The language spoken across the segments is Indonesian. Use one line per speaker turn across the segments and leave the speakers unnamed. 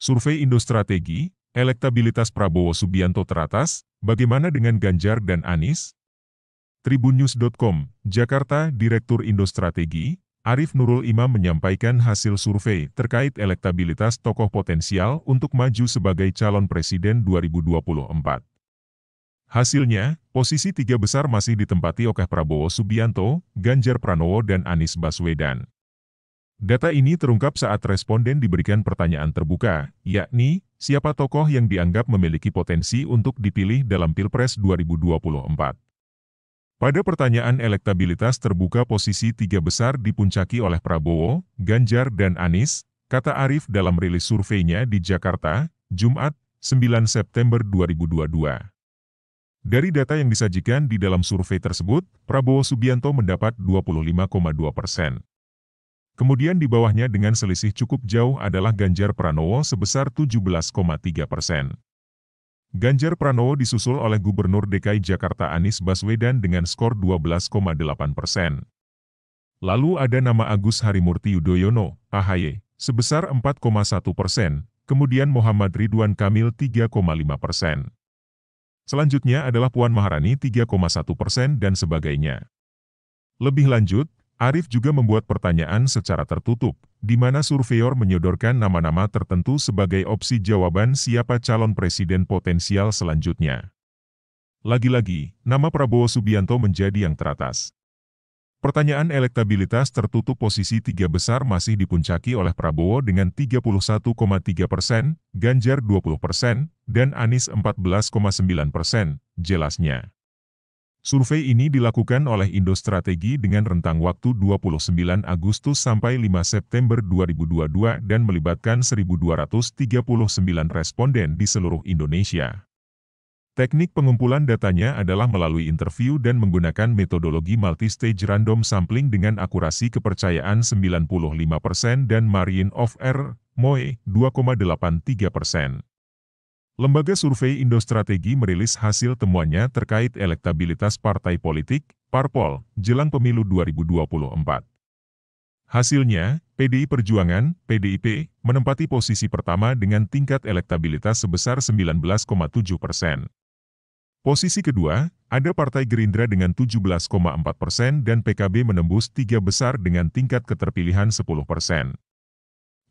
Survei Indostrategi, elektabilitas Prabowo Subianto teratas, bagaimana dengan Ganjar dan Anies? Tribunnews.com, Jakarta. Direktur Indostrategi, Arif Nurul Imam menyampaikan hasil survei terkait elektabilitas tokoh potensial untuk maju sebagai calon presiden 2024. Hasilnya, posisi tiga besar masih ditempati oleh Prabowo Subianto, Ganjar Pranowo dan Anies Baswedan. Data ini terungkap saat responden diberikan pertanyaan terbuka, yakni, siapa tokoh yang dianggap memiliki potensi untuk dipilih dalam Pilpres 2024. Pada pertanyaan elektabilitas terbuka, posisi tiga besar dipuncaki oleh Prabowo, Ganjar dan Anies, kata Arif dalam rilis surveinya di Jakarta, Jumat, 9 September 2022. Dari data yang disajikan di dalam survei tersebut, Prabowo Subianto mendapat 25,2%. Kemudian di bawahnya dengan selisih cukup jauh adalah Ganjar Pranowo sebesar 17,3%. Ganjar Pranowo disusul oleh Gubernur DKI Jakarta Anies Baswedan dengan skor 12,8%. Lalu ada nama Agus Harimurti Yudhoyono, AHY, sebesar 4,1%, kemudian Muhammad Ridwan Kamil 3,5%. Selanjutnya adalah Puan Maharani 3,1% dan sebagainya. Lebih lanjut, Arif juga membuat pertanyaan secara tertutup, di mana surveyor menyodorkan nama-nama tertentu sebagai opsi jawaban siapa calon presiden potensial selanjutnya. Lagi-lagi, nama Prabowo Subianto menjadi yang teratas. Pertanyaan elektabilitas tertutup posisi tiga besar masih dipuncaki oleh Prabowo dengan 31,3%, Ganjar 20%, dan Anies 14,9%, jelasnya. Survei ini dilakukan oleh Indostrategi dengan rentang waktu 29 Agustus sampai 5 September 2022 dan melibatkan 1.239 responden di seluruh Indonesia. Teknik pengumpulan datanya adalah melalui interview dan menggunakan metodologi multistage random sampling dengan akurasi kepercayaan 95% dan margin of error, MOE, 2,83%. Lembaga survei Indostrategi merilis hasil temuannya terkait elektabilitas partai politik, parpol, jelang pemilu 2024. Hasilnya, PDI Perjuangan, PDIP, menempati posisi pertama dengan tingkat elektabilitas sebesar 19,7%. Posisi kedua, ada Partai Gerindra dengan 17,4% dan PKB menembus tiga besar dengan tingkat keterpilihan 10%.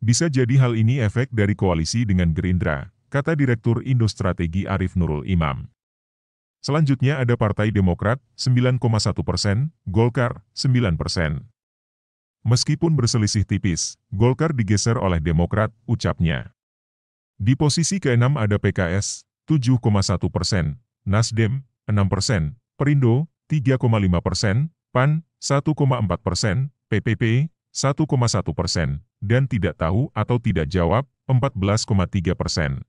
Bisa jadi hal ini efek dari koalisi dengan Gerindra, kata Direktur Indostrategi Arif Nurul Imam. Selanjutnya ada Partai Demokrat, 9,1%, Golkar, 9%. Meskipun berselisih tipis, Golkar digeser oleh Demokrat, ucapnya. Di posisi ke-6 ada PKS, 7,1%, Nasdem, 6%, Perindo, 3,5%, PAN, 1,4%, PPP, 1,1%, dan tidak tahu atau tidak jawab, 14,3%.